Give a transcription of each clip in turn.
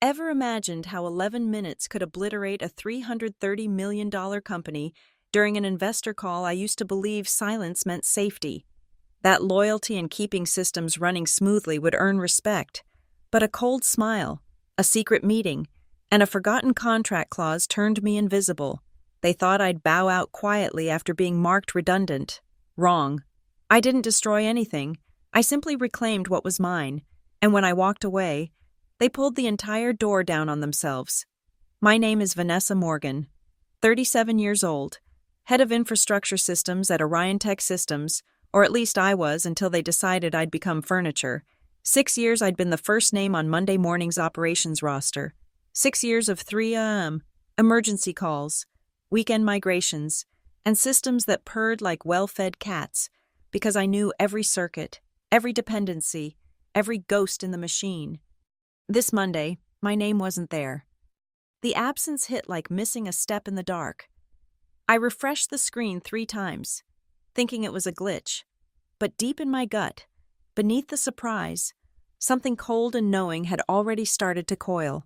Ever imagined how 11 minutes could obliterate a $330 million company? During an investor call, I used to believe silence meant safety. That loyalty and keeping systems running smoothly would earn respect. But a cold smile, a secret meeting, and a forgotten contract clause turned me invisible. They thought I'd bow out quietly after being marked redundant. Wrong. I didn't destroy anything. I simply reclaimed what was mine. And when I walked away, they pulled the entire door down on themselves. My name is Vanessa Morgan, 37 years old, head of infrastructure systems at Orion Tech Systems, or at least I was until they decided I'd become furniture. 6 years I'd been the first name on Monday morning's operations roster. 6 years of 3 emergency calls, weekend migrations, and systems that purred like well-fed cats, because I knew every circuit, every dependency, every ghost in the machine. This Monday, my name wasn't there. The absence hit like missing a step in the dark. I refreshed the screen 3 times, thinking it was a glitch. But deep in my gut, beneath the surprise, something cold and knowing had already started to coil.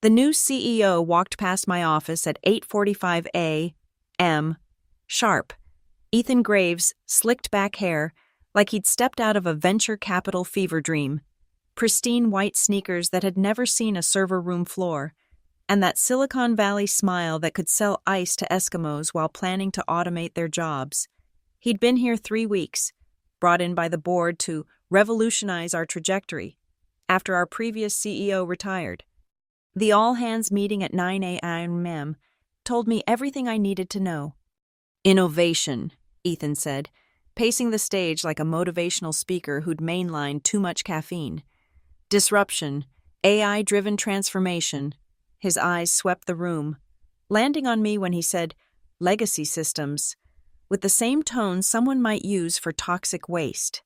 The new CEO walked past my office at 8:45 a.m. sharp. Ethan Graves' slicked back hair, like he'd stepped out of a venture capital fever dream. Pristine white sneakers that had never seen a server room floor, and that Silicon Valley smile that could sell ice to Eskimos while planning to automate their jobs. He'd been here 3 weeks, brought in by the board to revolutionize our trajectory, after our previous CEO retired. The all-hands meeting at 9 a.m. told me everything I needed to know. Innovation, Ethan said, pacing the stage like a motivational speaker who'd mainlined too much caffeine. Disruption, AI-driven transformation. His eyes swept the room, landing on me when he said, legacy systems, with the same tone someone might use for toxic waste.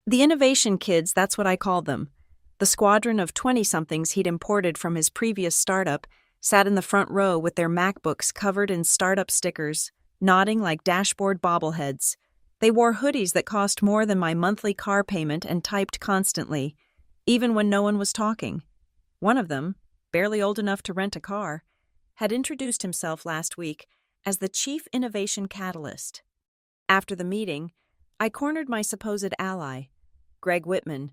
The innovation kids, that's what I called them. The squadron of 20-somethings he'd imported from his previous startup sat in the front row with their MacBooks covered in startup stickers, nodding like dashboard bobbleheads. They wore hoodies that cost more than my monthly car payment and typed constantly, even when no one was talking. One of them, barely old enough to rent a car, had introduced himself last week as the Chief Innovation Catalyst. After the meeting, I cornered my supposed ally, Greg Whitman,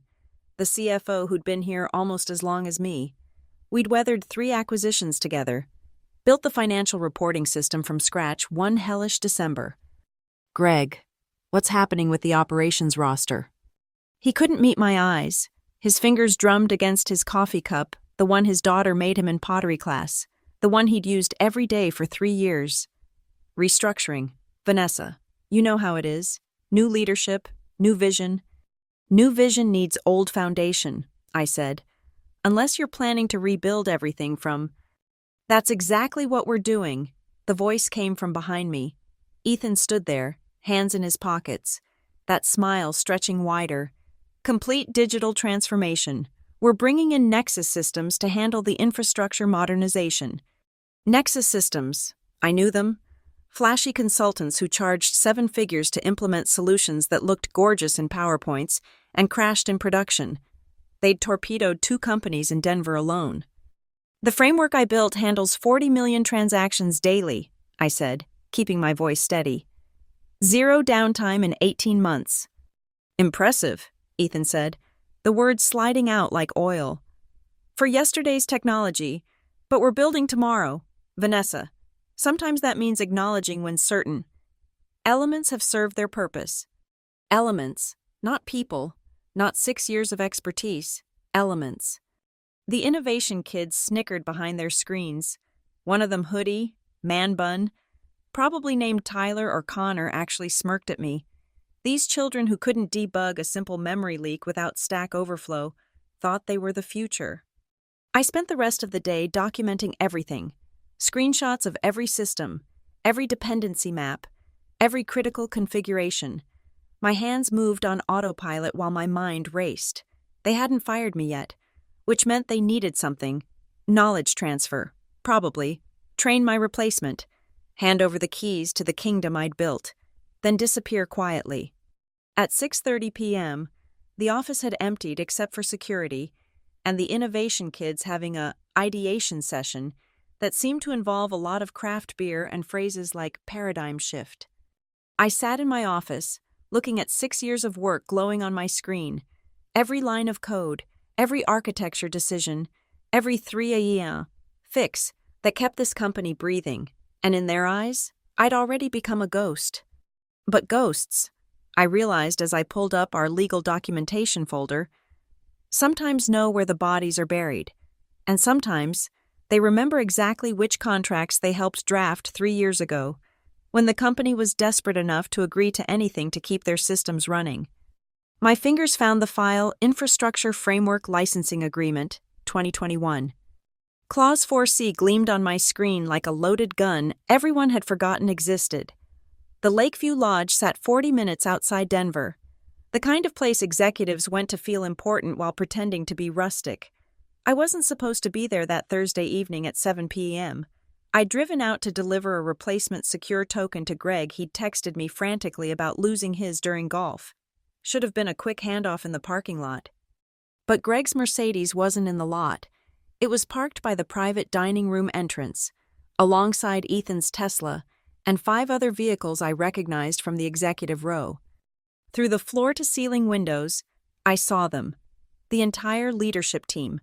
the CFO who'd been here almost as long as me. We'd weathered 3 acquisitions together, built the financial reporting system from scratch one hellish December. Greg, what's happening with the operations roster? He couldn't meet my eyes. His fingers drummed against his coffee cup, the one his daughter made him in pottery class, the one he'd used every day for 3 years. Restructuring. Vanessa, you know how it is. New leadership, new vision. New vision needs old foundation, I said. Unless you're planning to rebuild everything from... That's exactly what we're doing. The voice came from behind me. Ethan stood there, hands in his pockets, that smile stretching wider. Complete digital transformation. We're bringing in Nexus systems to handle the infrastructure modernization. Nexus systems. I knew them. Flashy consultants who charged 7 figures to implement solutions that looked gorgeous in PowerPoints and crashed in production. They'd torpedoed 2 companies in Denver alone. The framework I built handles 40 million transactions daily, I said, keeping my voice steady. 0 downtime in 18 months. Impressive, Ethan said, the words sliding out like oil. For yesterday's technology, but we're building tomorrow. Vanessa, sometimes that means acknowledging when certain. Elements have served their purpose. Elements, not people, not 6 years of expertise. Elements. The innovation kids snickered behind their screens. One of them, hoodie, man bun, probably named Tyler or Connor, actually smirked at me. These children who couldn't debug a simple memory leak without Stack Overflow thought they were the future. I spent the rest of the day documenting everything. Screenshots of every system, every dependency map, every critical configuration. My hands moved on autopilot while my mind raced. They hadn't fired me yet, which meant they needed something. Knowledge transfer, probably. Train my replacement. Hand over the keys to the kingdom I'd built. Then disappear quietly. At 6:30 p.m., the office had emptied except for security, and the innovation kids having a ideation session that seemed to involve a lot of craft beer and phrases like paradigm shift. I sat in my office, looking at 6 years of work glowing on my screen, every line of code, every architecture decision, every 3 a.m. fix that kept this company breathing, and in their eyes, I'd already become a ghost. But ghosts, I realized as I pulled up our legal documentation folder, sometimes know where the bodies are buried, and sometimes they remember exactly which contracts they helped draft 3 years ago, when the company was desperate enough to agree to anything to keep their systems running. My fingers found the file Infrastructure Framework Licensing Agreement, 2021. Clause 4C gleamed on my screen like a loaded gun everyone had forgotten existed. The Lakeview Lodge sat 40 minutes outside Denver, the kind of place executives went to feel important while pretending to be rustic. I wasn't supposed to be there that Thursday evening at 7 p.m. I'd driven out to deliver a replacement secure token to Greg he'd texted me frantically about losing his during golf. Should have been a quick handoff in the parking lot. But Greg's Mercedes wasn't in the lot. It was parked by the private dining room entrance, alongside Ethan's Tesla, and 5 other vehicles I recognized from the executive row. Through the floor-to-ceiling windows, I saw them, the entire leadership team,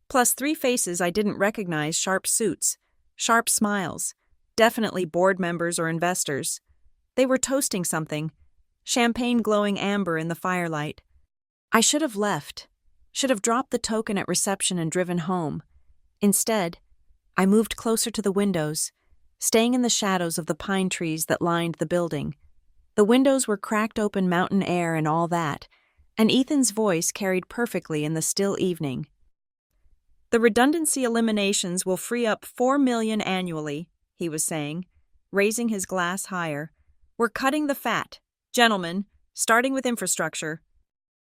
plus 3 faces I didn't recognize, sharp suits, sharp smiles, definitely board members or investors. They were toasting something, champagne glowing amber in the firelight. I should have left, should have dropped the token at reception and driven home. Instead, I moved closer to the windows, staying in the shadows of the pine trees that lined the building. The windows were cracked open mountain air and all that, and Ethan's voice carried perfectly in the still evening. The redundancy eliminations will free up $4 million annually, he was saying, raising his glass higher. We're cutting the fat, gentlemen, starting with infrastructure.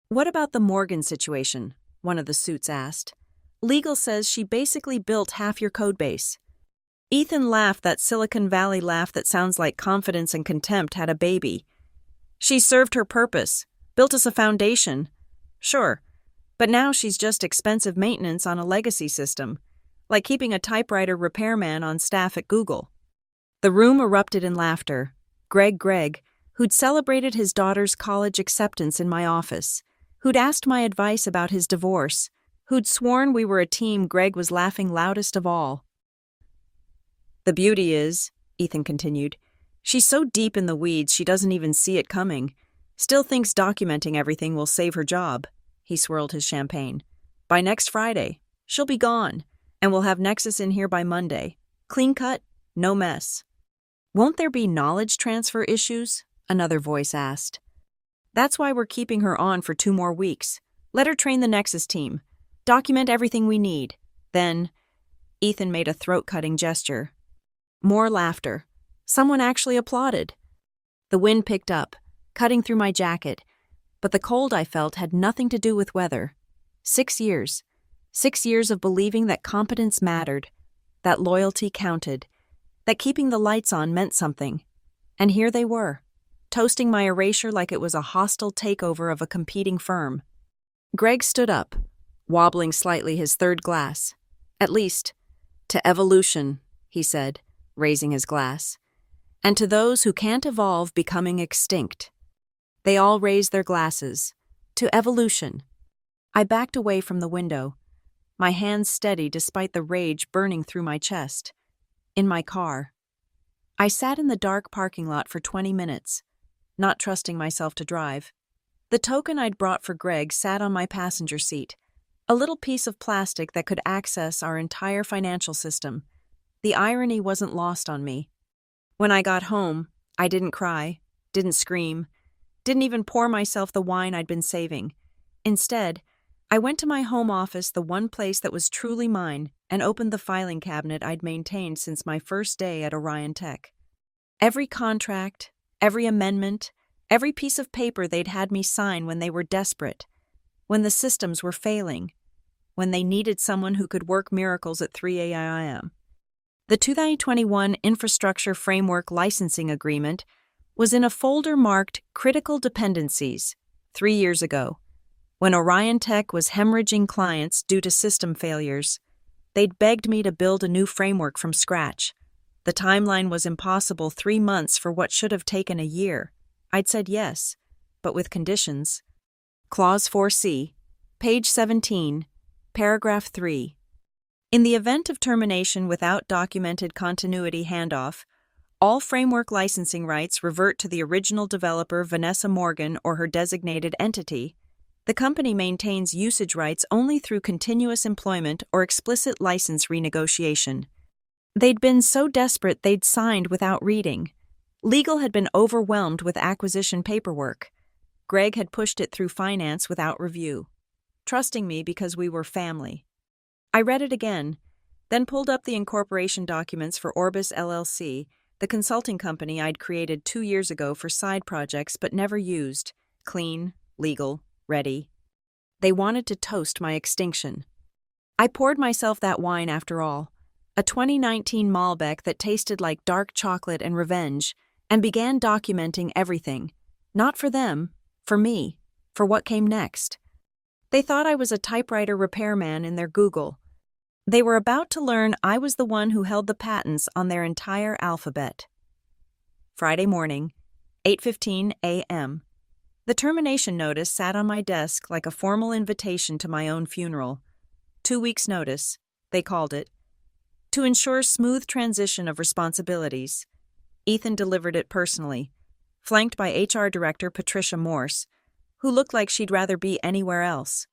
What about the Morgan situation? One of the suits asked. Legal says she basically built half your codebase. Ethan laughed, that Silicon Valley laugh that sounds like confidence and contempt had a baby. She served her purpose, built us a foundation. Sure, but now she's just expensive maintenance on a legacy system, like keeping a typewriter repairman on staff at Google. The room erupted in laughter. Greg, who'd celebrated his daughter's college acceptance in my office, who'd asked my advice about his divorce, who'd sworn we were a team, Greg was laughing loudest of all. The beauty is, Ethan continued, she's so deep in the weeds she doesn't even see it coming. Still thinks documenting everything will save her job. He swirled his champagne. By next Friday, she'll be gone, and we'll have Nexus in here by Monday. Clean cut, no mess. Won't there be knowledge transfer issues? Another voice asked. That's why we're keeping her on for 2 more weeks. Let her train the Nexus team. Document everything we need. Then, Ethan made a throat-cutting gesture. More laughter. Someone actually applauded. The wind picked up, cutting through my jacket, but the cold I felt had nothing to do with weather. 6 years. 6 years of believing that competence mattered, that loyalty counted, that keeping the lights on meant something. And here they were, toasting my erasure like it was a hostile takeover of a competing firm. Greg stood up, wobbling slightly his 3rd glass. At least, to evolution, he said, raising his glass, and to those who can't evolve becoming extinct. They all raised their glasses. To evolution. I backed away from the window, my hands steady despite the rage burning through my chest. In my car. I sat in the dark parking lot for 20 minutes, not trusting myself to drive. The token I'd brought for Greg sat on my passenger seat, a little piece of plastic that could access our entire financial system. The irony wasn't lost on me. When I got home, I didn't cry, didn't scream, didn't even pour myself the wine I'd been saving. Instead, I went to my home office, the one place that was truly mine, and opened the filing cabinet I'd maintained since my first day at Orion Tech. Every contract, every amendment, every piece of paper they'd had me sign when they were desperate, when the systems were failing, when they needed someone who could work miracles at 3 a.m. The 2021 Infrastructure Framework Licensing Agreement was in a folder marked Critical Dependencies 3 years ago, when Orion Tech was hemorrhaging clients due to system failures. They'd begged me to build a new framework from scratch. The timeline was impossible, 3 months for what should have taken a year. I'd said yes, but with conditions. Clause 4C, page 17, paragraph 3. In the event of termination without documented continuity handoff, all framework licensing rights revert to the original developer Vanessa Morgan or her designated entity. The company maintains usage rights only through continuous employment or explicit license renegotiation. They'd been so desperate they'd signed without reading. Legal had been overwhelmed with acquisition paperwork. Greg had pushed it through finance without review, trusting me because we were family. I read it again, then pulled up the incorporation documents for Orbis LLC, the consulting company I'd created 2 years ago for side projects but never used. Clean, legal, ready. They wanted to toast my extinction. I poured myself that wine after all, a 2019 Malbec that tasted like dark chocolate and revenge, and began documenting everything. Not for them, for me, for what came next. They thought I was a typewriter repairman in their Google. They were about to learn I was the one who held the patents on their entire alphabet. Friday morning, 8:15 a.m. The termination notice sat on my desk like a formal invitation to my own funeral. 2 weeks' notice, they called it, to ensure smooth transition of responsibilities. Ethan delivered it personally, flanked by HR Director Patricia Morse, who looked like she'd rather be anywhere else.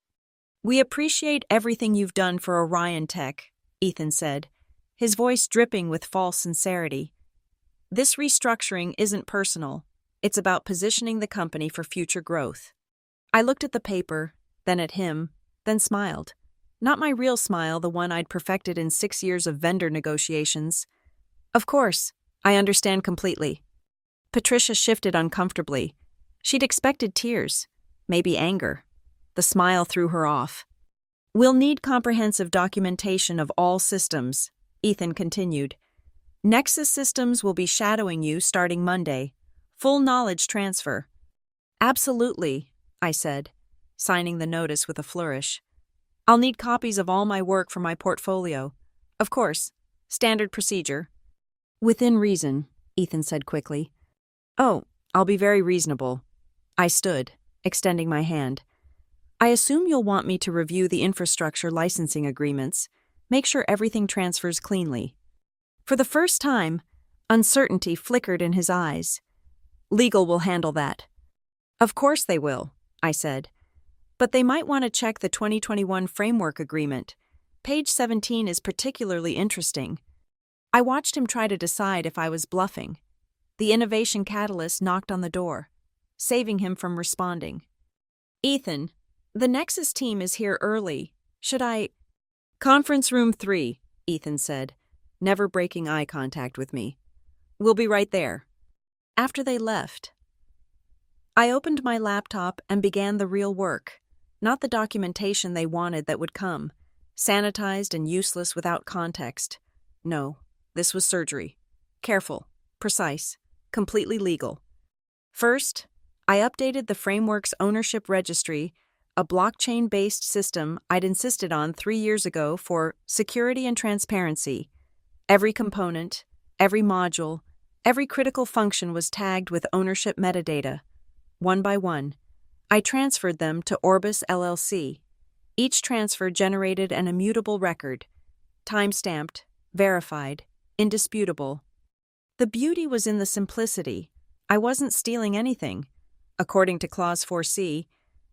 "We appreciate everything you've done for Orion Tech," Ethan said, his voice dripping with false sincerity. "This restructuring isn't personal. It's about positioning the company for future growth." I looked at the paper, then at him, then smiled. Not my real smile, the one I'd perfected in 6 years of vendor negotiations. "Of course, I understand completely." Patricia shifted uncomfortably. She'd expected tears, maybe anger. The smile threw her off. "We'll need comprehensive documentation of all systems," Ethan continued. "Nexus Systems will be shadowing you starting Monday. Full knowledge transfer." "Absolutely," I said, signing the notice with a flourish. "I'll need copies of all my work for my portfolio. Of course, standard procedure." "Within reason," Ethan said quickly. "Oh, I'll be very reasonable." I stood, extending my hand. "I assume you'll want me to review the infrastructure licensing agreements, make sure everything transfers cleanly." For the first time, uncertainty flickered in his eyes. "Legal will handle that." "Of course they will," I said. "But they might want to check the 2021 Framework Agreement. Page 17 is particularly interesting." I watched him try to decide if I was bluffing. The innovation catalyst knocked on the door, saving him from responding. "Ethan, the Nexus team is here early. Should I—" "Conference room 3, Ethan said, never breaking eye contact with me. "We'll be right there." After they left, I opened my laptop and began the real work, not the documentation they wanted that would come, sanitized and useless without context. No, this was surgery. Careful, precise, completely legal. First, I updated the framework's ownership registry, a blockchain-based system I'd insisted on 3 years ago for security and transparency. Every component, every module, every critical function was tagged with ownership metadata. One by one, I transferred them to Orbis LLC. Each transfer generated an immutable record, time-stamped, verified, indisputable. The beauty was in the simplicity. I wasn't stealing anything. According to Clause 4C,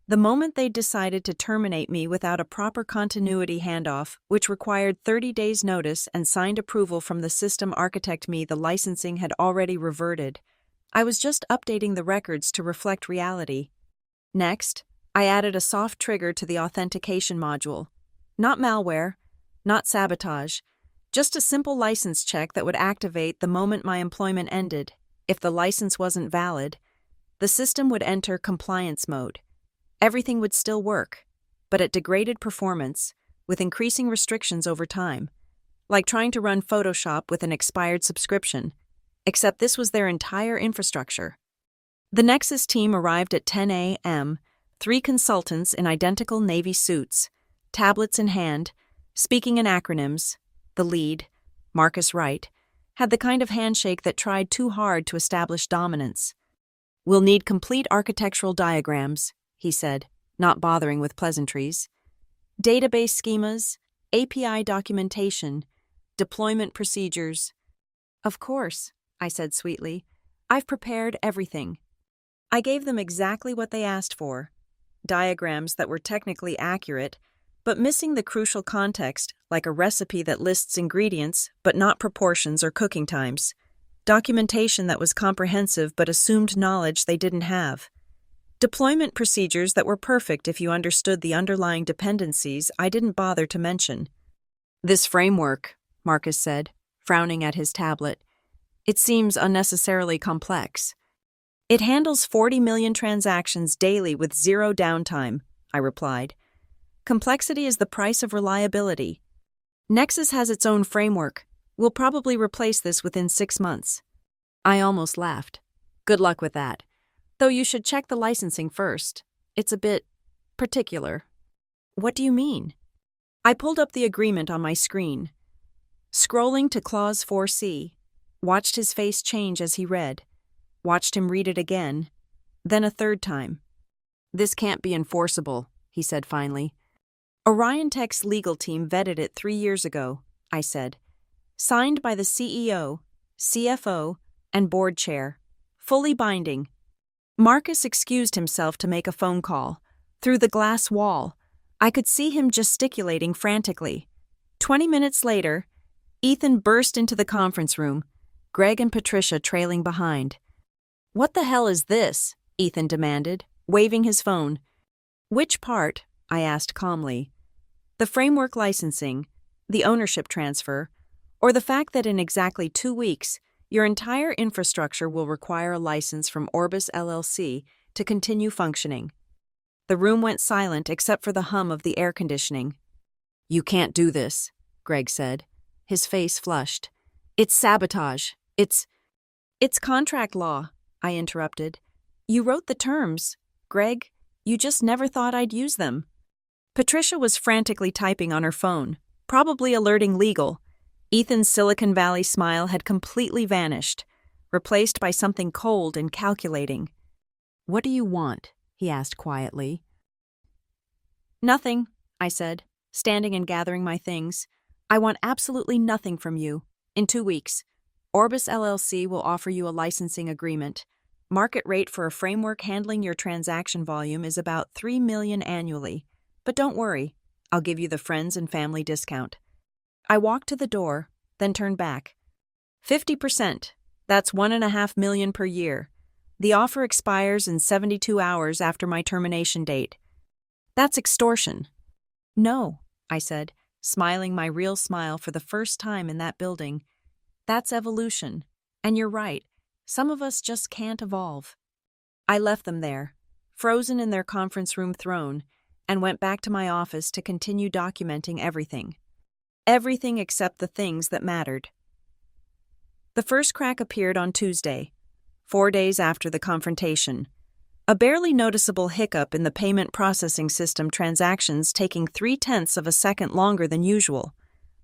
the moment they'd decided to terminate me without a proper continuity handoff, which required 30 days' notice and signed approval from the system architect, the licensing had already reverted. I was just updating the records to reflect reality. Next, I added a soft trigger to the authentication module. Not malware, not sabotage, just a simple license check that would activate the moment my employment ended. If the license wasn't valid, the system would enter compliance mode. Everything would still work, but at degraded performance, with increasing restrictions over time, like trying to run Photoshop with an expired subscription, except this was their entire infrastructure. The Nexus team arrived at 10 a.m., 3 consultants in identical Navy suits, tablets in hand, speaking in acronyms. The lead, Marcus Wright, had the kind of handshake that tried too hard to establish dominance. "We'll need complete architectural diagrams," he said, not bothering with pleasantries. "Database schemas, API documentation, deployment procedures." "Of course," I said sweetly. "I've prepared everything." I gave them exactly what they asked for. Diagrams that were technically accurate, but missing the crucial context, like a recipe that lists ingredients but not proportions or cooking times. Documentation that was comprehensive but assumed knowledge they didn't have. Deployment procedures that were perfect if you understood the underlying dependencies I didn't bother to mention. "This framework," Marcus said, frowning at his tablet, "it seems unnecessarily complex." "It handles 40 million transactions daily with zero downtime," I replied. "Complexity is the price of reliability. Nexus has its own framework. We'll probably replace this within 6 months." I almost laughed. "Good luck with that. Though you should check the licensing first. It's a bit particular." "What do you mean?" I pulled up the agreement on my screen. Scrolling to Clause 4C, watched his face change as he read. Watched him read it again, then a third time. "This can't be enforceable," he said finally. "Orion Tech's legal team vetted it 3 years ago," I said. "Signed by the CEO, CFO, and board chair. Fully binding." Marcus excused himself to make a phone call. Through the glass wall, I could see him gesticulating frantically. 20 minutes later, Ethan burst into the conference room, Greg and Patricia trailing behind. "What the hell is this?" Ethan demanded, waving his phone. "Which part?" I asked calmly. "The framework licensing, the ownership transfer, or the fact that in exactly 2 weeks, your entire infrastructure will require a license from Orbis LLC to continue functioning?" The room went silent except for the hum of the air conditioning. "You can't do this," Greg said. His face flushed. "It's sabotage. It's contract law," I interrupted. "You wrote the terms. Greg, you just never thought I'd use them." Patricia was frantically typing on her phone, probably alerting legal. Ethan's Silicon Valley smile had completely vanished, replaced by something cold and calculating. "What do you want?" he asked quietly. "Nothing," I said, standing and gathering my things. "I want absolutely nothing from you. In 2 weeks, Orbis LLC will offer you a licensing agreement. Market rate for a framework handling your transaction volume is about $3 million annually. But don't worry, I'll give you the friends and family discount." I walked to the door, then turned back. 50%. That's $1.5 million per year. The offer expires in 72 hours after my termination date. "That's extortion." "No," I said, smiling my real smile for the first time in that building. "That's evolution. And you're right, some of us just can't evolve." I left them there, frozen in their conference room throne, and went back to my office to continue documenting everything. Everything except the things that mattered. The first crack appeared on Tuesday, 4 days after the confrontation. A barely noticeable hiccup in the payment processing system, transactions taking 0.3 of a second longer than usual.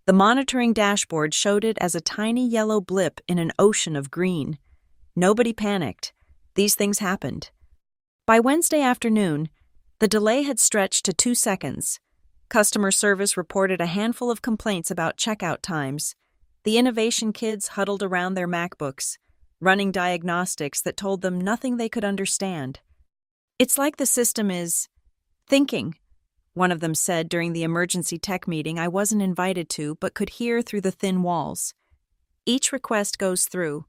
The monitoring dashboard showed it as a tiny yellow blip in an ocean of green. Nobody panicked. These things happened. By Wednesday afternoon, the delay had stretched to 2 seconds. Customer service reported a handful of complaints about checkout times. The innovation kids huddled around their MacBooks, running diagnostics that told them nothing they could understand. "It's like the system is thinking," one of them said during the emergency tech meeting I wasn't invited to but could hear through the thin walls. "Each request goes through,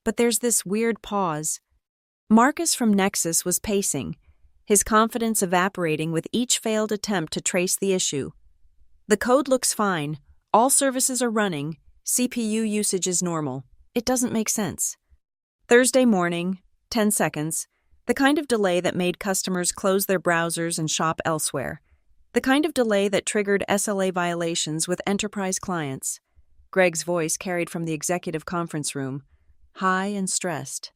but there's this weird pause." Marcus from Nexus was pacing, his confidence evaporating with each failed attempt to trace the issue. "The code looks fine, all services are running, CPU usage is normal. It doesn't make sense." Thursday morning, 10 seconds, the kind of delay that made customers close their browsers and shop elsewhere. The kind of delay that triggered SLA violations with enterprise clients. Greg's voice carried from the executive conference room, high and stressed.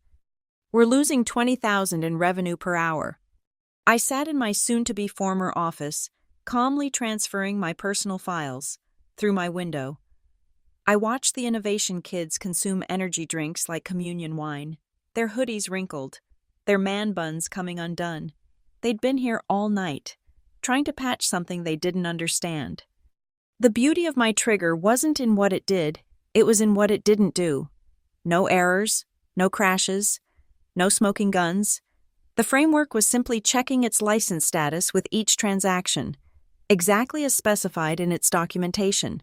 "We're losing $20,000 in revenue per hour." I sat in my soon-to-be former office, calmly transferring my personal files through my window. I watched the innovation kids consume energy drinks like communion wine, their hoodies wrinkled, their man buns coming undone. They'd been here all night, trying to patch something they didn't understand. The beauty of my trigger wasn't in what it did, it was in what it didn't do. No errors, no crashes, no smoking guns. The framework was simply checking its license status with each transaction, exactly as specified in its documentation.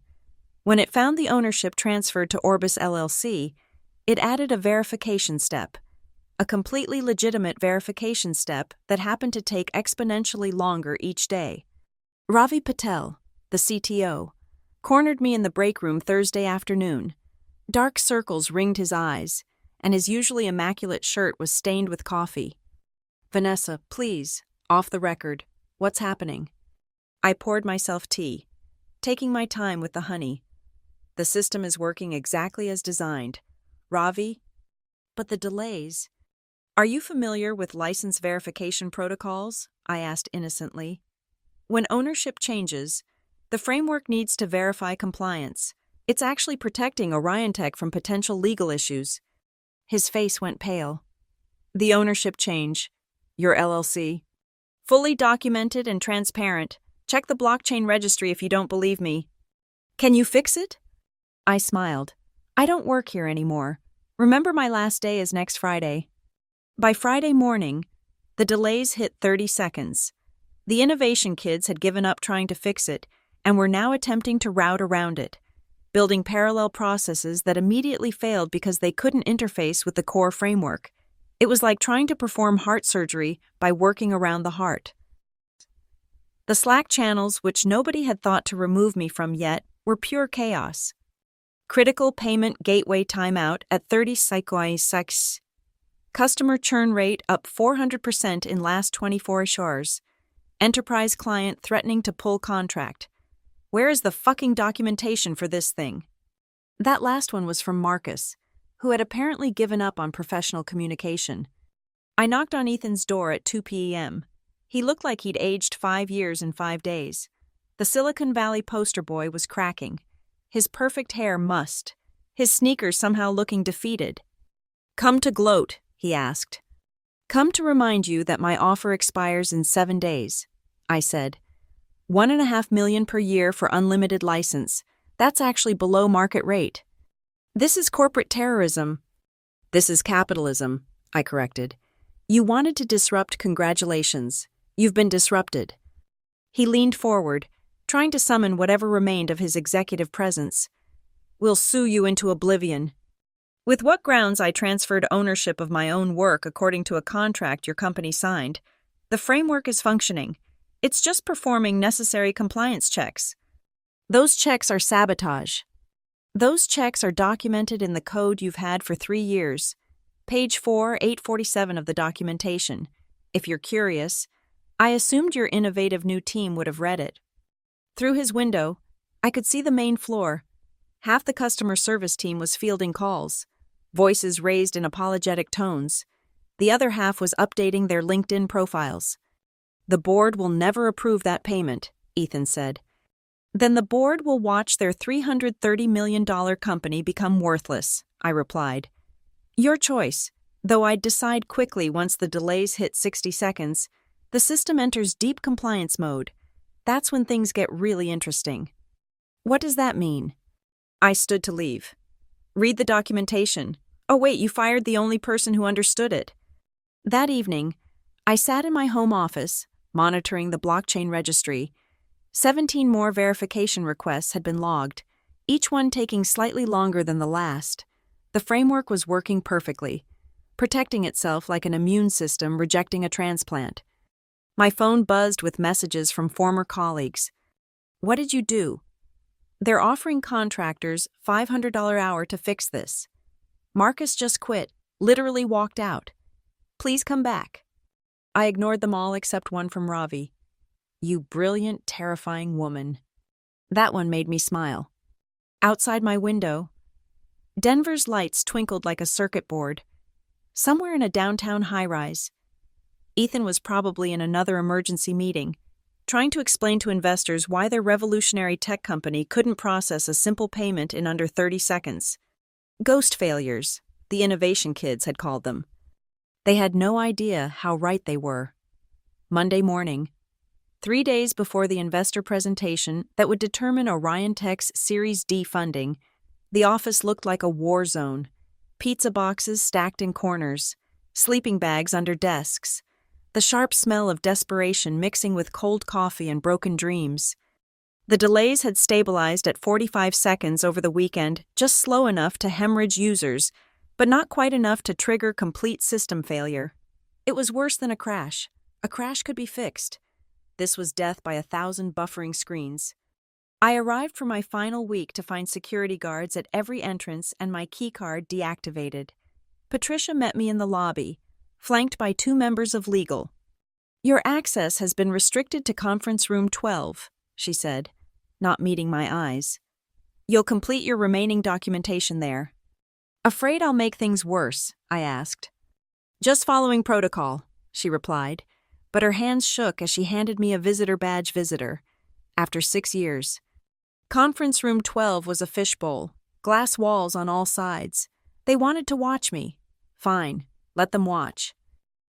When it found the ownership transferred to Orbis LLC, it added a verification step, a completely legitimate verification step that happened to take exponentially longer each day. Ravi Patel, the CTO, cornered me in the break room Thursday afternoon. Dark circles ringed his eyes, and his usually immaculate shirt was stained with coffee. "Vanessa, please, off the record, what's happening?" I poured myself tea, taking my time with the honey. "The system is working exactly as designed. Ravi, but the delays." "Are you familiar with license verification protocols?" I asked innocently. "When ownership changes, the framework needs to verify compliance. It's actually protecting Orion Tech from potential legal issues." His face went pale. "The ownership change, your LLC. Fully documented and transparent. Check the blockchain registry if you don't believe me." "Can you fix it?" I smiled. "I don't work here anymore. Remember, my last day is next Friday." By Friday morning, the delays hit 30 seconds. The innovation kids had given up trying to fix it and were now attempting to route around it, building parallel processes that immediately failed because they couldn't interface with the core framework. It was like trying to perform heart surgery by working around the heart. The Slack channels, which nobody had thought to remove me from yet, were pure chaos. Critical payment gateway timeout at 30 seconds. Customer churn rate up 400% in last 24 hours. Enterprise client threatening to pull contract. Where is the fucking documentation for this thing? That last one was from Marcus, who had apparently given up on professional communication. I knocked on Ethan's door at 2 p.m. He looked like he'd aged 5 years in 5 days. The Silicon Valley poster boy was cracking, his perfect hair mussed, his sneakers somehow looking defeated. "Come to gloat," he asked. "Come to remind you that my offer expires in 7 days," I said. $1.5 million per year for unlimited license. That's actually below market rate. "This is corporate terrorism." "This is capitalism," I corrected. "You wanted to disrupt, congratulations. You've been disrupted." He leaned forward, trying to summon whatever remained of his executive presence. "We'll sue you into oblivion." "With what grounds I transferred ownership of my own work according to a contract your company signed? The framework is functioning. It's just performing necessary compliance checks." "Those checks are sabotage. Those checks are documented in the code you've had for 3 years. Page 4, 847 of the documentation. If you're curious, I assumed your innovative new team would have read it." Through his window, I could see the main floor. Half the customer service team was fielding calls, voices raised in apologetic tones. The other half was updating their LinkedIn profiles. "The board will never approve that payment," Ethan said. "Then the board will watch their $330 million company become worthless," I replied. "Your choice, though I'd decide quickly once the delays hit 60 seconds. The system enters deep compliance mode. That's when things get really interesting." "What does that mean?" I stood to leave. "Read the documentation." "Oh wait, you fired the only person who understood it." That evening, I sat in my home office, monitoring the blockchain registry. 17 more verification requests had been logged, each one taking slightly longer than the last. The framework was working perfectly, protecting itself like an immune system rejecting a transplant. My phone buzzed with messages from former colleagues. "What did you do?" "They're offering contractors $500 hour to fix this." "Marcus just quit, literally walked out." "Please come back." I ignored them all except one from Ravi. "You brilliant, terrifying woman." That one made me smile. Outside my window, Denver's lights twinkled like a circuit board. Somewhere in a downtown high-rise, Ethan was probably in another emergency meeting, trying to explain to investors why their revolutionary tech company couldn't process a simple payment in under 30 seconds. Ghost failures, the innovation kids had called them. They had no idea how right they were. Monday morning, 3 days before the investor presentation that would determine Orion Tech's Series D funding, the office looked like a war zone. Pizza boxes stacked in corners, sleeping bags under desks, the sharp smell of desperation mixing with cold coffee and broken dreams. The delays had stabilized at 45 seconds over the weekend, just slow enough to hemorrhage users, but not quite enough to trigger complete system failure. It was worse than a crash. A crash could be fixed. This was death by 1,000 buffering screens. I arrived for my final week to find security guards at every entrance and my keycard deactivated. Patricia met me in the lobby, flanked by 2 members of legal. "Your access has been restricted to conference room 12, she said, not meeting my eyes. "You'll complete your remaining documentation there." "Afraid I'll make things worse?" I asked. "Just following protocol," she replied, but her hands shook as she handed me a visitor badge. Visitor. After 6 years. Conference room 12 was a fishbowl, glass walls on all sides. They wanted to watch me. Fine, let them watch.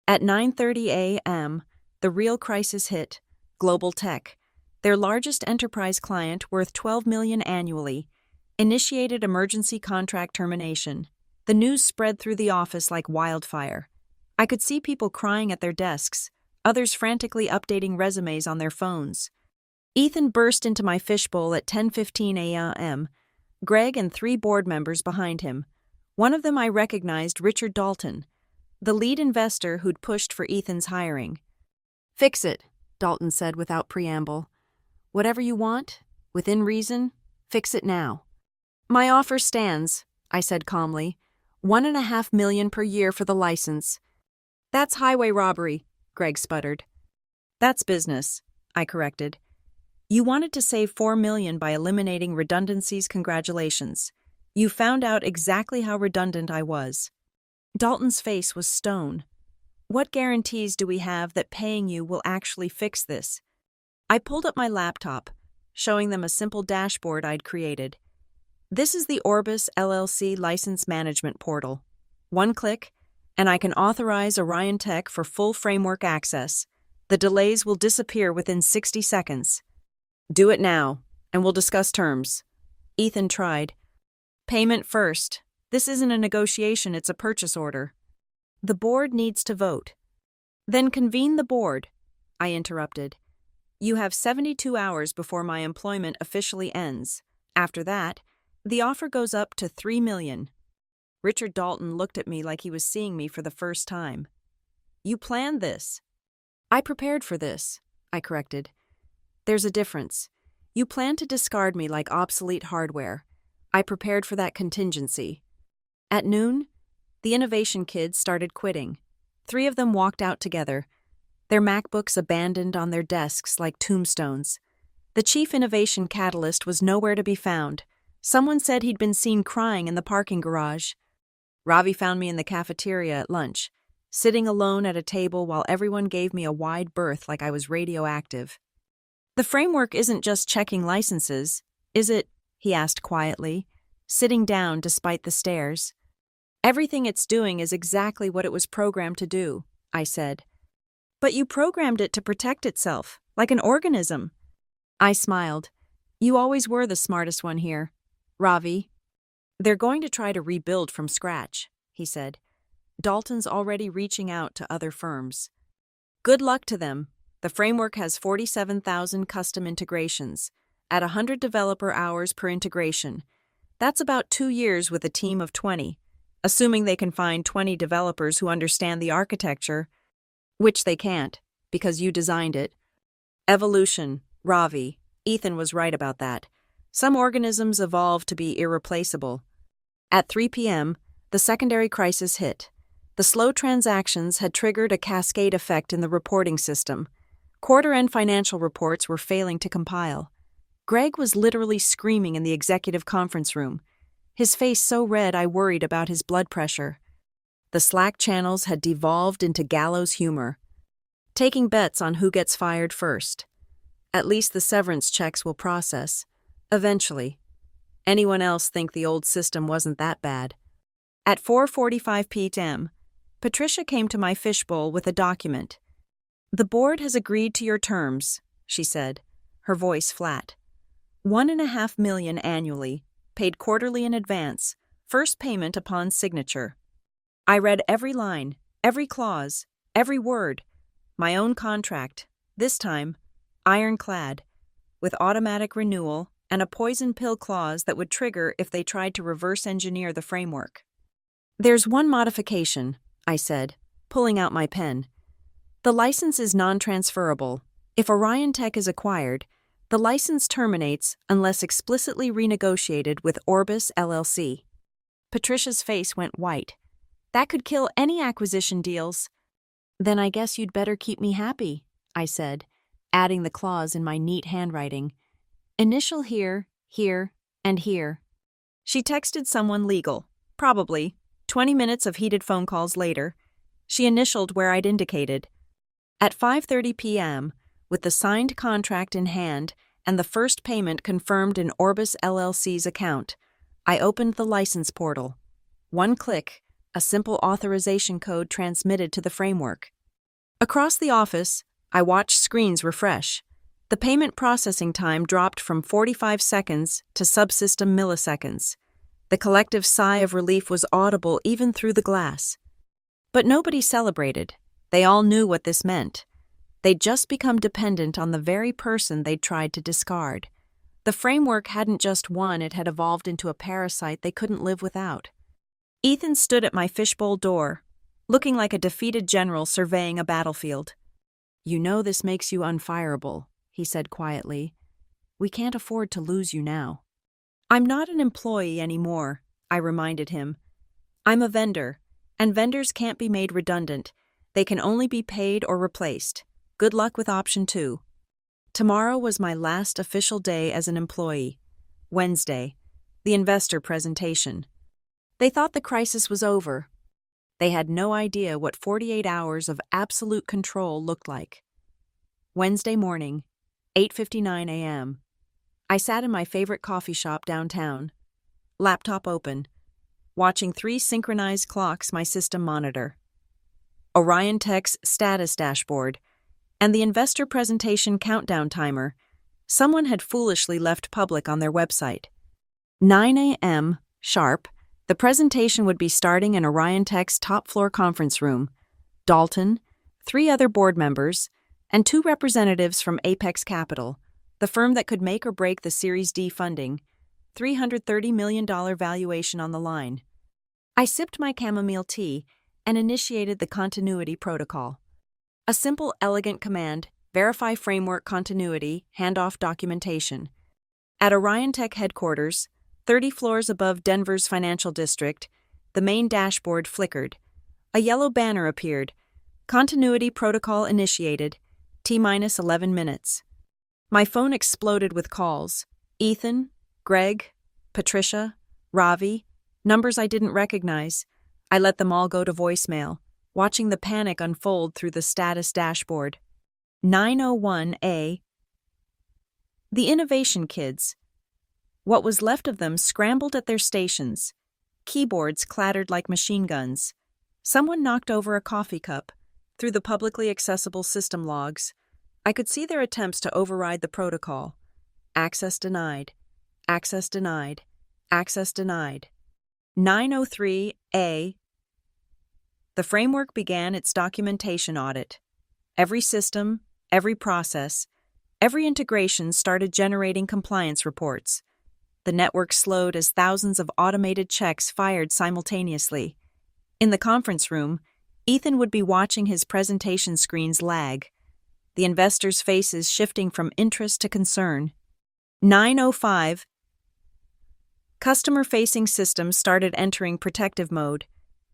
At 9:30 a.m., the real crisis hit. Global Tech, their largest enterprise client worth $12 million annually, initiated emergency contract termination. The news spread through the office like wildfire. I could see people crying at their desks, others frantically updating resumes on their phones. Ethan burst into my fishbowl at 10:15 a.m., Greg and 3 board members behind him. One of them I recognized, Richard Dalton, the lead investor who'd pushed for Ethan's hiring. "Fix it," Dalton said without preamble. "Whatever you want, within reason, fix it now." "My offer stands," I said calmly. $1.5 million per year for the license." "That's highway robbery," Greg sputtered. "That's business," I corrected. "You wanted to save $4 million by eliminating redundancies. Congratulations. You found out exactly how redundant I was." Dalton's face was stone. "What guarantees do we have that paying you will actually fix this?" I pulled up my laptop, showing them a simple dashboard I'd created. "This is the Orbis LLC license management portal. One click, and I can authorize Orion Tech for full framework access. The delays will disappear within 60 seconds. Do it now, and we'll discuss terms." Ethan tried. "Payment first. This isn't a negotiation, it's a purchase order." "The board needs to vote." "Then convene the board," I interrupted. "You have 72 hours before my employment officially ends. After that, the offer goes up to $3 million. Richard Dalton looked at me like he was seeing me for the first time. "You planned this." "I prepared for this," I corrected. "There's a difference. You planned to discard me like obsolete hardware. I prepared for that contingency." At noon, the innovation kids started quitting. 3 of them walked out together, their MacBooks abandoned on their desks like tombstones. The chief innovation catalyst was nowhere to be found. Someone said he'd been seen crying in the parking garage. Ravi found me in the cafeteria at lunch, sitting alone at a table while everyone gave me a wide berth like I was radioactive. "The framework isn't just checking licenses, is it?" he asked quietly, sitting down despite the stares. "Everything it's doing is exactly what it was programmed to do," I said. "But you programmed it to protect itself, like an organism." I smiled. "You always were the smartest one here, Ravi." "They're going to try to rebuild from scratch," he said. "Dalton's already reaching out to other firms." "Good luck to them. The framework has 47,000 custom integrations, at 100 developer hours per integration. That's about 2 years with a team of 20, assuming they can find 20 developers who understand the architecture, which they can't, because you designed it. Evolution, Ravi. Ethan was right about that. Some organisms evolve to be irreplaceable. At 3 p.m., the secondary crisis hit. The slow transactions had triggered a cascade effect in the reporting system. Quarter-end financial reports were failing to compile. Greg was literally screaming in the executive conference room, his face so red I worried about his blood pressure. The Slack channels had devolved into gallows humor. taking bets on who gets fired first. At least the severance checks will process. Eventually. Anyone else think the old system wasn't that bad? At 4:45 p.m., Patricia came to my fishbowl with a document. "The board has agreed to your terms," she said, her voice flat. $1.5 million annually, paid quarterly in advance, first payment upon signature. I read every line, every clause, every word. My own contract, this time, ironclad, with automatic renewal and a poison pill clause that would trigger if they tried to reverse engineer the framework. "There's one modification," I said, pulling out my pen. "The license is non-transferable. If Orion Tech is acquired, the license terminates unless explicitly renegotiated with Orbis LLC. Patricia's face went white. "That could kill any acquisition deals." "Then I guess you'd better keep me happy," I said, adding the clause in my neat handwriting. "Initial here, here, and here." She texted someone legal, probably. 20 minutes of heated phone calls later, she initialed where I'd indicated. At 5:30 p.m., with the signed contract in hand and the first payment confirmed in Orbis LLC's account, I opened the license portal. One click, a simple authorization code transmitted to the framework. Across the office, I watched screens refresh. The payment processing time dropped from 45 seconds to subsystem milliseconds. The collective sigh of relief was audible even through the glass. But nobody celebrated. They all knew what this meant. They'd just become dependent on the very person they'd tried to discard. The framework hadn't just won, it had evolved into a parasite they couldn't live without. Ethan stood at my fishbowl door, looking like a defeated general surveying a battlefield. "You know this makes you unfireable," he said quietly. "We can't afford to lose you now." "I'm not an employee anymore," I reminded him. "I'm a vendor, and vendors can't be made redundant. They can only be paid or replaced. Good luck with option 2. Tomorrow was my last official day as an employee. Wednesday, the investor presentation. They thought the crisis was over. They had no idea what 48 hours of absolute control looked like. Wednesday morning, 8:59 a.m. I sat in my favorite coffee shop downtown, laptop open, watching 3 synchronized clocks my system monitor. Orion Tech's status dashboard, and the investor presentation countdown timer someone had foolishly left public on their website. 9 a.m. sharp, the presentation would be starting in Orion Tech's top-floor conference room. Dalton, 3 other board members, and 2 representatives from Apex Capital, the firm that could make or break the Series D funding, $330 million valuation on the line. I sipped my chamomile tea and initiated the continuity protocol. A simple, elegant command: verify framework continuity, handoff documentation. At Orion Tech headquarters, 30 floors above Denver's financial district, the main dashboard flickered. A yellow banner appeared. Continuity protocol initiated. T-minus 11 minutes. My phone exploded with calls. Ethan, Greg, Patricia, Ravi, numbers I didn't recognize. I let them all go to voicemail, watching the panic unfold through the status dashboard. 9:01 a. The innovation kids. What was left of them scrambled at their stations. Keyboards clattered like machine guns. Someone knocked over a coffee cup. Through the publicly accessible system logs, I could see their attempts to override the protocol. Access denied. Access denied. Access denied. 9:03 a. The framework began its documentation audit. Every system, every process, every integration started generating compliance reports. The network slowed as thousands of automated checks fired simultaneously. In the conference room, Ethan would be watching his presentation screens lag, the investors' faces shifting from interest to concern. 9:05. Customer-facing systems started entering protective mode.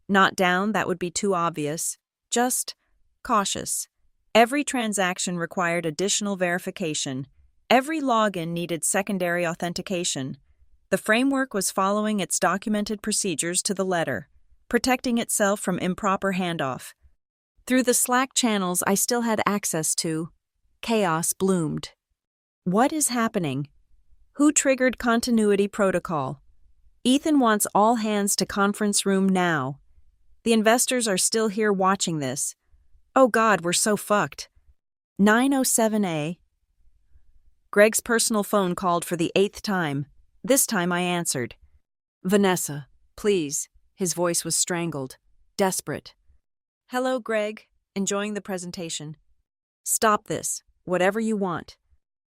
Not down, that would be too obvious. Just cautious. Every transaction required additional verification. Every login needed secondary authentication. The framework was following its documented procedures to the letter, protecting itself from improper handoff. Through the Slack channels I still had access to, chaos bloomed. What is happening? Who triggered continuity protocol? Ethan wants all hands to conference room now. The investors are still here watching this. Oh God, we're so fucked. 9:07 Greg's personal phone called for the 8th time. This time I answered. Vanessa, please. His voice was strangled, desperate. Hello, Greg. Enjoying the presentation. Stop this, whatever you want.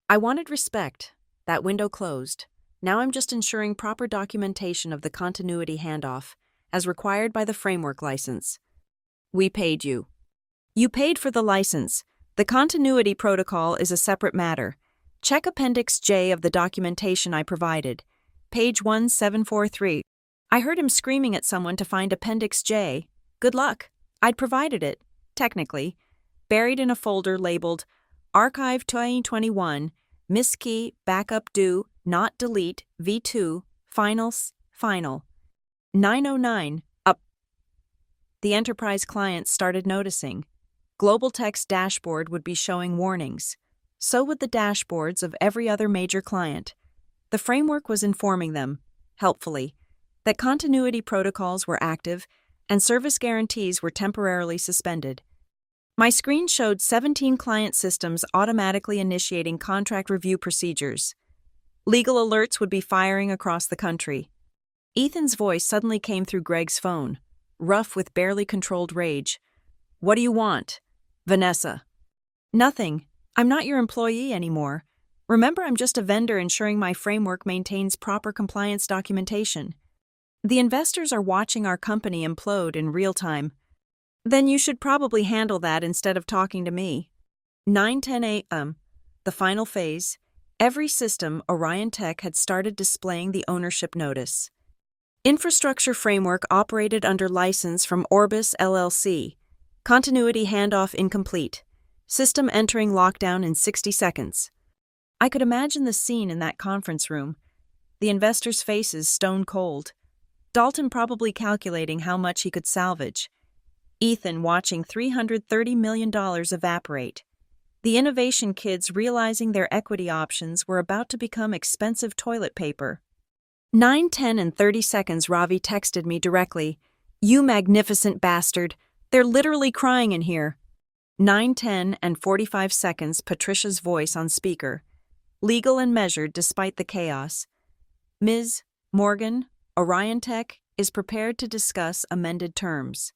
I wanted respect. That window closed. Now I'm just ensuring proper documentation of the continuity handoff, as required by the framework license. We paid you. You paid for the license. The continuity protocol is a separate matter. Check Appendix J of the documentation I provided. Page 1743. I heard him screaming at someone to find Appendix J. Good luck. I'd provided it, technically, buried in a folder labeled Archive 2021, Miss Key, Backup Due, Not Delete, V2, Finals, Final. 9:09, up. The enterprise clients started noticing. Global Tech's dashboard would be showing warnings. So would the dashboards of every other major client. The framework was informing them, helpfully, that continuity protocols were active and service guarantees were temporarily suspended. My screen showed 17 client systems automatically initiating contract review procedures. Legal alerts would be firing across the country. Ethan's voice suddenly came through Greg's phone, rough with barely controlled rage. What do you want? Vanessa. Nothing. I'm not your employee anymore. Remember, I'm just a vendor ensuring my framework maintains proper compliance documentation. The investors are watching our company implode in real time. Then you should probably handle that instead of talking to me. 9:10 a.m. The final phase. Every system Orion Tech had started displaying the ownership notice. Infrastructure framework operated under license from Orbis LLC. Continuity handoff incomplete. System entering lockdown in 60 seconds. I could imagine the scene in that conference room. The investors' faces stone cold. Dalton probably calculating how much he could salvage. Ethan watching $330 million evaporate. The innovation kids realizing their equity options were about to become expensive toilet paper. 9:10 and 30 seconds Ravi texted me directly. You magnificent bastard. They're literally crying in here. 9:10 and 45 seconds Patricia's voice on speaker. Legal and measured despite the chaos. Ms. Morgan, Orion Tech is prepared to discuss amended terms.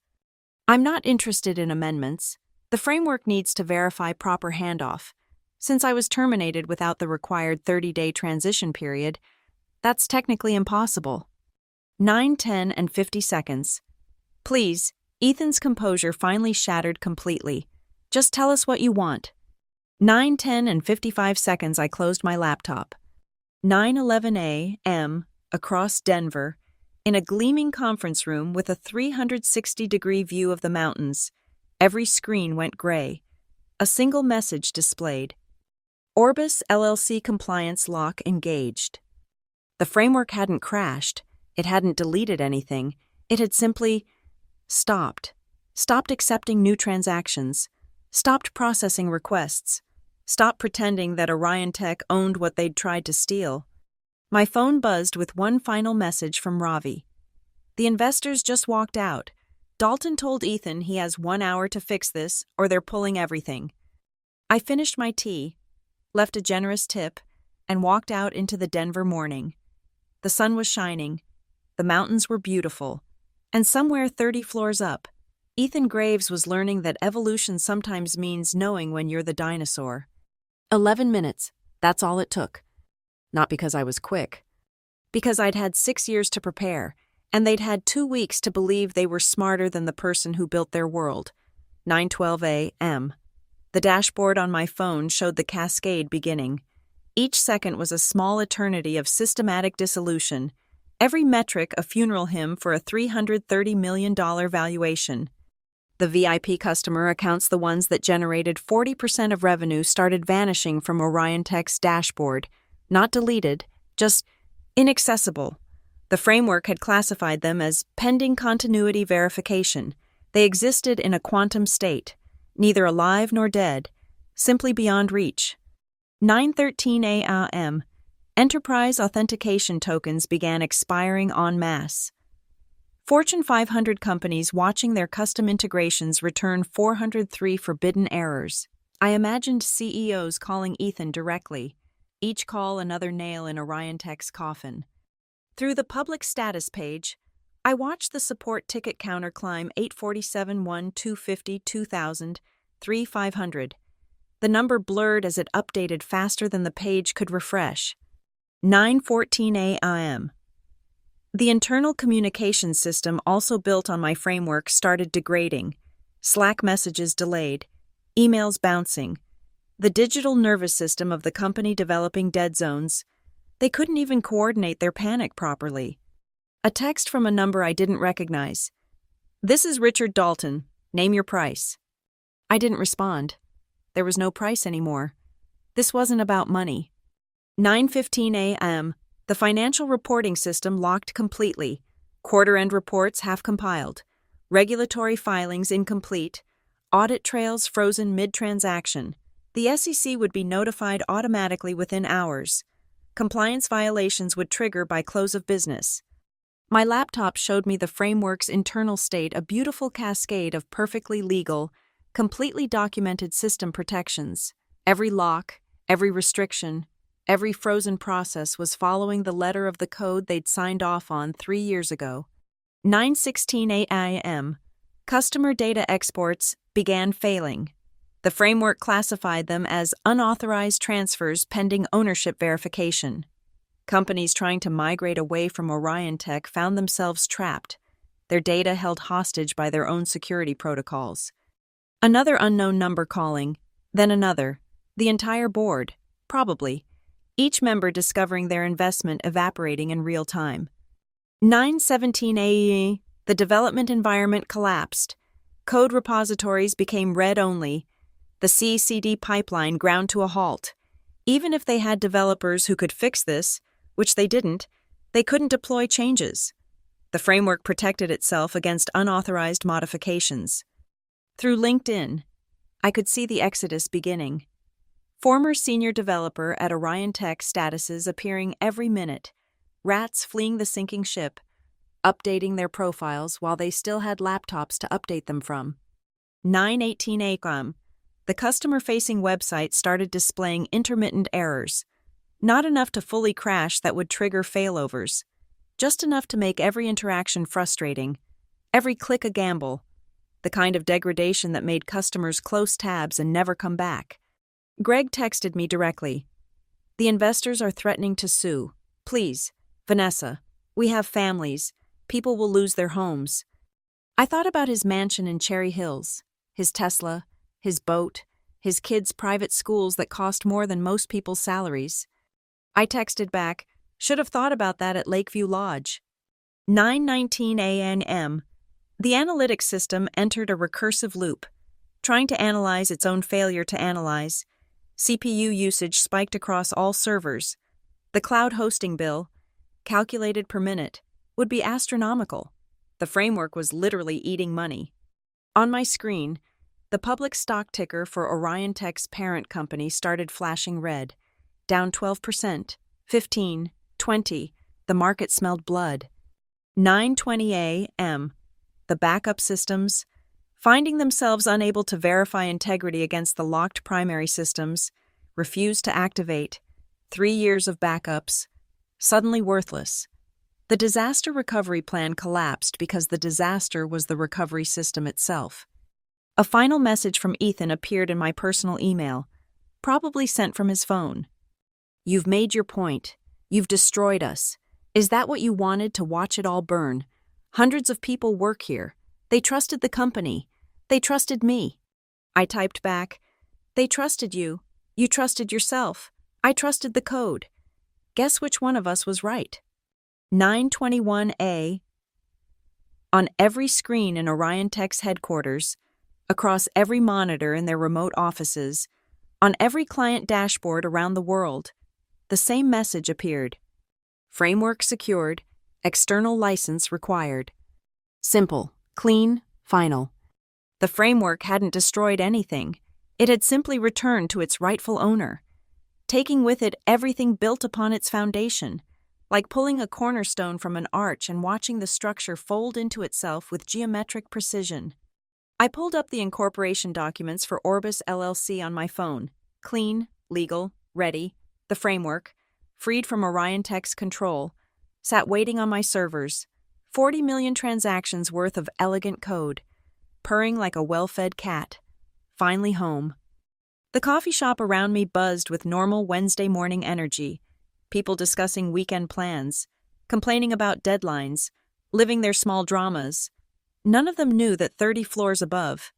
I'm not interested in amendments. The framework needs to verify proper handoff. Since I was terminated without the required 30-day transition period, that's technically impossible. 9:10 and 50 seconds. Please, Ethan's composure finally shattered completely. Just tell us what you want. 9:10 and 55 seconds I closed my laptop. 9:11 a.m. across Denver, in a gleaming conference room with a 360-degree view of the mountains. Every screen went gray. A single message displayed. Orbis LLC compliance lock engaged. The framework hadn't crashed. It hadn't deleted anything. It had simply stopped. Stopped accepting new transactions. Stopped processing requests. Stopped pretending that Orion Tech owned what they'd tried to steal. My phone buzzed with one final message from Ravi. The investors just walked out. Dalton told Ethan he has 1 hour to fix this, or they're pulling everything. I finished my tea, left a generous tip, and walked out into the Denver morning. The sun was shining. The mountains were beautiful. And somewhere 30 floors up, Ethan Graves was learning that evolution sometimes means knowing when you're the dinosaur. 11 minutes. That's all it took. Not because I was quick. Because I'd had 6 years to prepare, and they'd had 2 weeks to believe they were smarter than the person who built their world. 9:12 a.m. The dashboard on my phone showed the cascade beginning. Each second was a small eternity of systematic dissolution, every metric a funeral hymn for a $330 million valuation. The VIP customer accounts, the ones that generated 40% of revenue, started vanishing from Orion Tech's dashboard, not deleted, just inaccessible. The framework had classified them as pending continuity verification, They existed in a quantum state, neither alive nor dead, simply beyond reach. 9:13 a.m. Enterprise authentication tokens began expiring en masse. Fortune 500 companies watching their custom integrations return 403 forbidden errors. I imagined CEOs calling Ethan directly, each call another nail in Orion Tech's coffin. Through the public status page, I watched the support ticket counter climb 847 1 250 2000 3 500. The number blurred as it updated faster than the page could refresh. 9:14 a.m. The internal communication system also built on my framework started degrading. Slack messages delayed, emails bouncing. The digital nervous system of the company developing dead zones. They couldn't even coordinate their panic properly. A text from a number I didn't recognize. "This is Richard Dalton. Name your price." I didn't respond. There was no price anymore. This wasn't about money. 9:15 a.m. The financial reporting system locked completely. Quarter-end reports half-compiled. Regulatory filings incomplete. Audit trails frozen mid-transaction. The SEC would be notified automatically within hours. Compliance violations would trigger by close of business. My laptop showed me the framework's internal state, a beautiful cascade of perfectly legal, completely documented system protections. Every lock, every restriction, every frozen process was following the letter of the code they'd signed off on 3 years ago. 9:16 a.m. Customer data exports began failing. The framework classified them as unauthorized transfers pending ownership verification. Companies trying to migrate away from Orion Tech found themselves trapped, their data held hostage by their own security protocols. Another unknown number calling, then another, the entire board, probably, each member discovering their investment evaporating in real time. 9:17 a.m. The development environment collapsed. Code repositories became read-only. The CI/CD pipeline ground to a halt. Even if they had developers who could fix this, which they didn't, they couldn't deploy changes. The framework protected itself against unauthorized modifications. Through LinkedIn, I could see the exodus beginning. Former senior developer at Orion Tech statuses appearing every minute, rats fleeing the sinking ship, updating their profiles while they still had laptops to update them from. 9:18 a.m. The customer-facing website started displaying intermittent errors. Not enough to fully crash that would trigger failovers. Just enough to make every interaction frustrating, every click a gamble, the kind of degradation that made customers close tabs and never come back. Greg texted me directly. "The investors are threatening to sue. Please, Vanessa, we have families. People will lose their homes." I thought about his mansion in Cherry Hills, his Tesla, his boat, his kids' private schools that cost more than most people's salaries. I texted back, "Should have thought about that at Lakeview Lodge." 9:19 a.m. The analytics system entered a recursive loop, trying to analyze its own failure to analyze. CPU usage spiked across all servers. The cloud hosting bill, calculated per minute, would be astronomical. The framework was literally eating money. On my screen, the public stock ticker for Orion Tech's parent company started flashing red. Down 12%, 15, 20. The market smelled blood. 9:20 a.m. The backup systems, finding themselves unable to verify integrity against the locked primary systems, refused to activate. 3 years of backups, suddenly worthless. The disaster recovery plan collapsed because the disaster was the recovery system itself. A final message from Ethan appeared in my personal email, probably sent from his phone. "You've made your point. You've destroyed us. Is that what you wanted, to watch it all burn? Hundreds of people work here. They trusted the company. They trusted me." I typed back, "They trusted you. You trusted yourself. I trusted the code. Guess which one of us was right?" 9:21 a.m. On every screen in Orion Tech's headquarters, across every monitor in their remote offices, on every client dashboard around the world, the same message appeared. Framework secured, external license required. Simple, clean, final. The framework hadn't destroyed anything. It had simply returned to its rightful owner, taking with it everything built upon its foundation, like pulling a cornerstone from an arch and watching the structure fold into itself with geometric precision. I pulled up the incorporation documents for Orbis LLC on my phone. Clean, legal, ready, the framework, freed from Orion Tech's control, sat waiting on my servers. 40 million transactions worth of elegant code, purring like a well-fed cat. Finally home. The coffee shop around me buzzed with normal Wednesday morning energy. People discussing weekend plans, complaining about deadlines, living their small dramas. None of them knew that 30 floors above,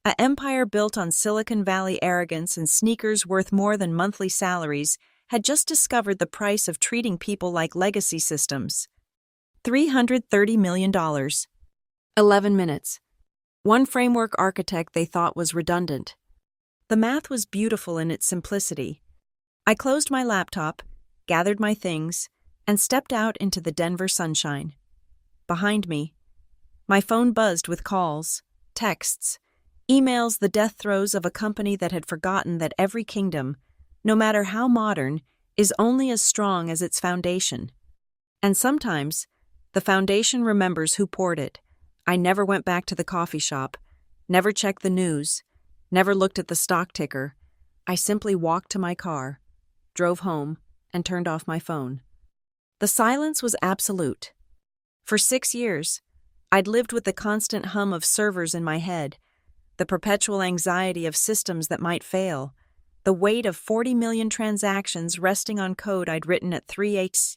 an empire built on Silicon Valley arrogance and sneakers worth more than monthly salaries, had just discovered the price of treating people like legacy systems. $330 million. 11 minutes. One framework architect they thought was redundant. The math was beautiful in its simplicity. I closed my laptop, gathered my things, and stepped out into the Denver sunshine. Behind me, my phone buzzed with calls, texts, emails, the death throes of a company that had forgotten that every kingdom, no matter how modern, is only as strong as its foundation. And sometimes, the foundation remembers who poured it. I never went back to the coffee shop, never checked the news, never looked at the stock ticker. I simply walked to my car, drove home, and turned off my phone. The silence was absolute. For 6 years, I'd lived with the constant hum of servers in my head, the perpetual anxiety of systems that might fail, the weight of 40 million transactions resting on code I'd written at 3/8.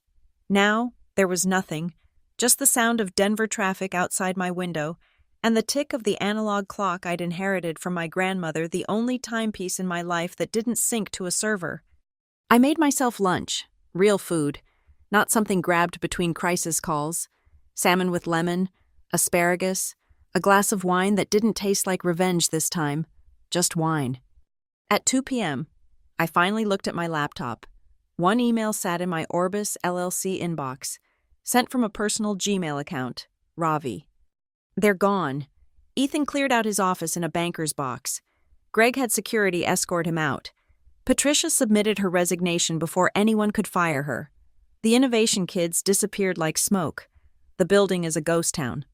Now, there was nothing, just the sound of Denver traffic outside my window, and the tick of the analog clock I'd inherited from my grandmother, the only timepiece in my life that didn't sync to a server. I made myself lunch, real food, not something grabbed between crisis calls. Salmon with lemon, asparagus, a glass of wine that didn't taste like revenge this time, just wine. At 2 p.m., I finally looked at my laptop. One email sat in my Orbis LLC inbox, sent from a personal Gmail account, Ravi. They're gone. Ethan cleared out his office in a banker's box. Greg had security escort him out. Patricia submitted her resignation before anyone could fire her. The innovation kids disappeared like smoke. The building is a ghost town.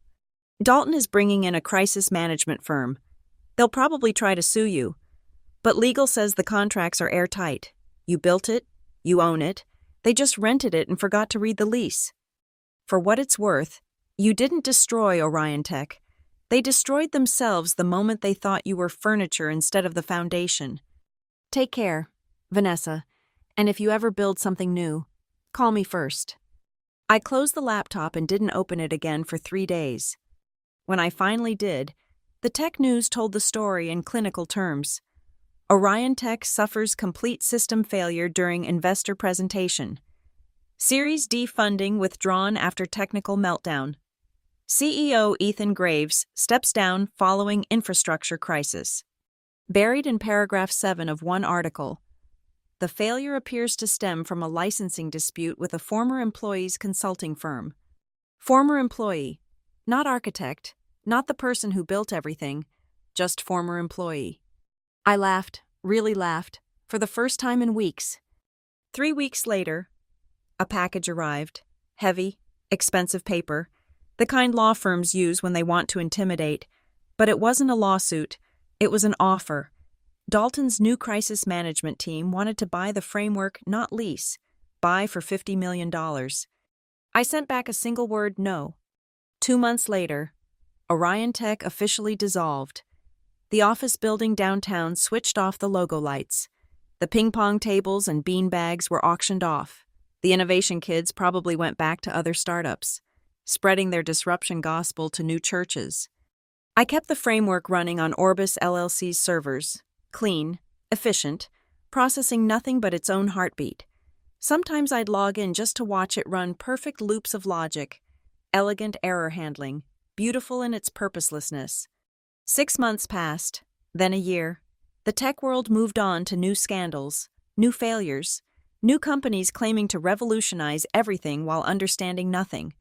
Dalton is bringing in a crisis management firm. They'll probably try to sue you. But legal says the contracts are airtight. You built it, you own it. They just rented it and forgot to read the lease. For what it's worth, you didn't destroy Orion Tech. They destroyed themselves the moment they thought you were furniture instead of the foundation. Take care, Vanessa, and if you ever build something new, call me first. I closed the laptop and didn't open it again for 3 days. When I finally did, the tech news told the story in clinical terms. Orion Tech suffers complete system failure during investor presentation. Series D funding withdrawn after technical meltdown. CEO Ethan Graves steps down following infrastructure crisis. Buried in paragraph 7 of one article, the failure appears to stem from a licensing dispute with a former employee's consulting firm. Former employee, not architect, not the person who built everything, just former employee. I laughed, really laughed, for the first time in weeks. 3 weeks later, a package arrived. Heavy, expensive paper, the kind law firms use when they want to intimidate. But it wasn't a lawsuit, it was an offer. Dalton's new crisis management team wanted to buy the framework, not lease, buy for $50 million. I sent back a single word no. 2 months later, Orion Tech officially dissolved. The office building downtown switched off the logo lights. The ping-pong tables and bean bags were auctioned off. The innovation kids probably went back to other startups, spreading their disruption gospel to new churches. I kept the framework running on Orbis LLC's servers, clean, efficient, processing nothing but its own heartbeat. Sometimes I'd log in just to watch it run perfect loops of logic, elegant error handling, beautiful in its purposelessness. 6 months passed, then a year. The tech world moved on to new scandals, new failures, new companies claiming to revolutionize everything while understanding nothing.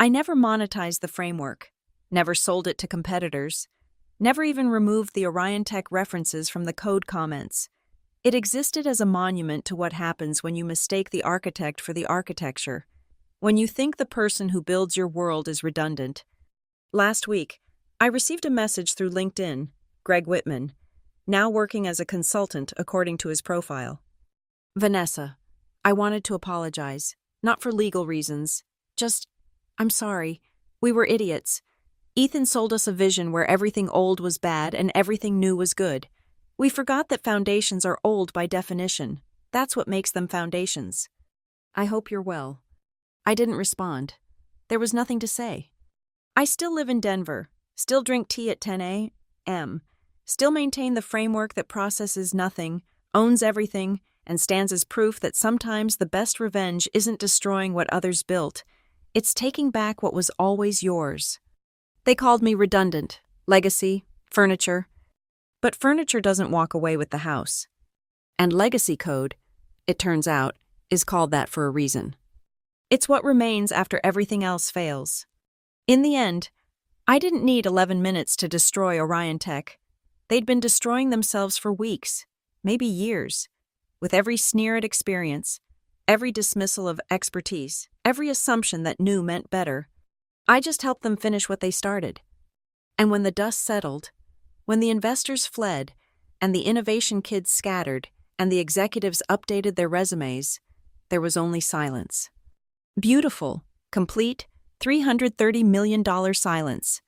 I never monetized the framework, never sold it to competitors, never even removed the Orion Tech references from the code comments. It existed as a monument to what happens when you mistake the architect for the architecture, when you think the person who builds your world is redundant. Last week, I received a message through LinkedIn, Greg Whitman, now working as a consultant according to his profile. Vanessa, I wanted to apologize, not for legal reasons, I'm sorry. We were idiots. Ethan sold us a vision where everything old was bad and everything new was good. We forgot that foundations are old by definition. That's what makes them foundations. I hope you're well. I didn't respond. There was nothing to say. I still live in Denver, still drink tea at 10 a.m., still maintain the framework that processes nothing, owns everything, and stands as proof that sometimes the best revenge isn't destroying what others built. It's taking back what was always yours. They called me redundant, legacy, furniture. But furniture doesn't walk away with the house. And legacy code, it turns out, is called that for a reason. It's what remains after everything else fails. In the end, I didn't need 11 minutes to destroy Orion Tech. They'd been destroying themselves for weeks, maybe years, with every sneer at experience, every dismissal of expertise, every assumption that new meant better. I just helped them finish what they started. And when the dust settled, when the investors fled, and the innovation kids scattered, and the executives updated their resumes, there was only silence. Beautiful, complete, $330 million silence.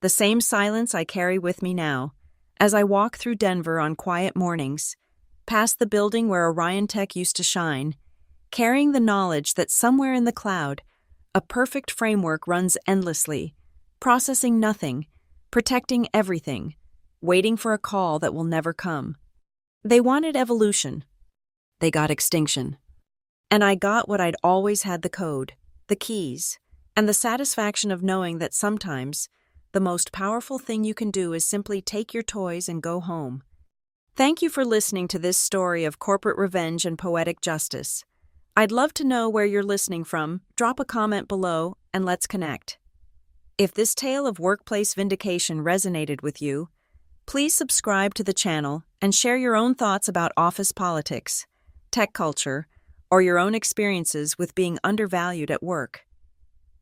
The same silence I carry with me now, as I walk through Denver on quiet mornings, past the building where Orion Tech used to shine, carrying the knowledge that somewhere in the cloud, a perfect framework runs endlessly, processing nothing, protecting everything, waiting for a call that will never come. They wanted evolution. They got extinction. And I got what I'd always had: the code, the keys, and the satisfaction of knowing that sometimes the most powerful thing you can do is simply take your toys and go home. Thank you for listening to this story of corporate revenge and poetic justice. I'd love to know where you're listening from. Drop a comment below and let's connect. If this tale of workplace vindication resonated with you, please subscribe to the channel and share your own thoughts about office politics, tech culture, or your own experiences with being undervalued at work.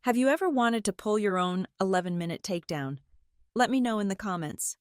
Have you ever wanted to pull your own 11-minute takedown? Let me know in the comments.